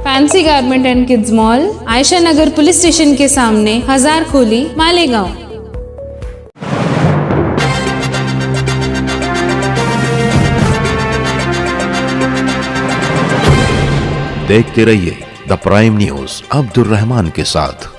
Fancy garment and kids mall, Ayesha Nagar police station के सामने, हजार खोली, मालेगांव। देखते रहिए the prime news Abdul Rahman के साथ।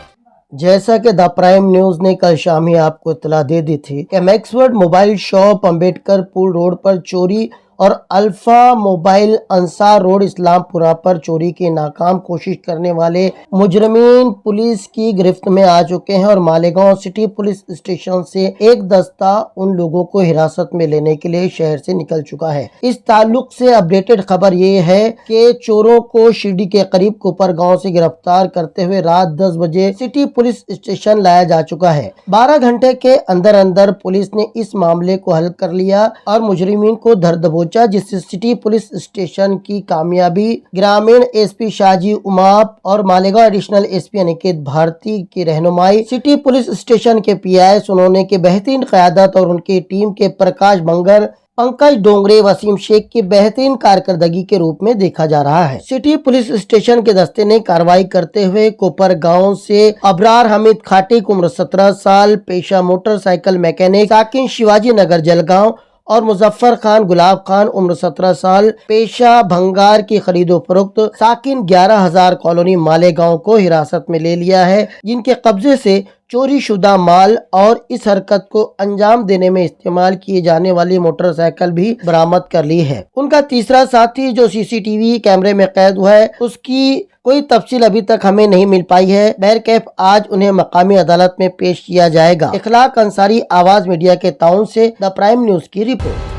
जैसा कि द प्राइम न्यूज ने कल शाम ही आपको इत्तला दे दी थी कि मैक्सवर्ड मोबाइल शॉप अंबेडकर पुल रोड पर चोरी और alpha mobile Ansar road Islampura पर चोरी की नाकाम कोशिश करने वाले मुजरिमीन पुलिस की गिरफ्त में आ चुके हैं और मालेगांव सिटी पुलिस स्टेशन से एक दस्ता उन लोगों को हिरासत में लेने के लिए शहर से निकल चुका है। इस ताल्लुक से अपडेटेड खबर ये है कि चोरों को शिरडी के करीब कुपर गाँव से गिरफ्तार करते हुए रात 10 बजे सिटी पुलिस स्टेशन लाया जा चुका है। 12 घंटे के अंदर अंदर पुलिस ने इस मामले को हल कर लिया और मुजरिमीन को धर दबोचा, जिससे सिटी पुलिस स्टेशन की कामयाबी ग्रामीण एसपी शाहजी उमाप और मालेगांव एडिशनल एसपी अनिकेत भारती की रहनुमाई, सिटी पुलिस स्टेशन के पीआई सुनोने की बेहतरीन क़यादत और उनकी टीम के प्रकाश बंगर, पंकज डोंगरे, वसीम शेख की बेहतरीन कारकर्दगी के रूप में देखा जा रहा है। सिटी पुलिस स्टेशन के दस्ते ने कार्रवाई करते हुए कोपर गांव से अबरार हमीद खाटिक उम्र 17 साल, पेशा मोटरसाइकिल मैकेनिक, साकिन शिवाजी नगर जलगांव और मुजफ्फर खान गुलाब खान उम्र 17 साल, पेशा भंगार की खरीदो फरोख्त, साकिन 11,000 कॉलोनी मालेगांव को हिरासत में ले लिया है, जिनके कब्जे से चोरी शुदा माल और इस हरकत को अंजाम देने में इस्तेमाल किए जाने वाली मोटरसाइकिल भी बरामद कर ली है। उनका तीसरा साथी जो सीसीटीवी कैमरे में कैद हुआ है, उसकी कोई तफसील अभी तक हमें नहीं मिल पाई है। बहरकैफ आज उन्हें मकामी अदालत में पेश किया जाएगा। इखलाक अंसारी, आवाज मीडिया के ताउन से द प्राइम न्यूज की रिपोर्ट।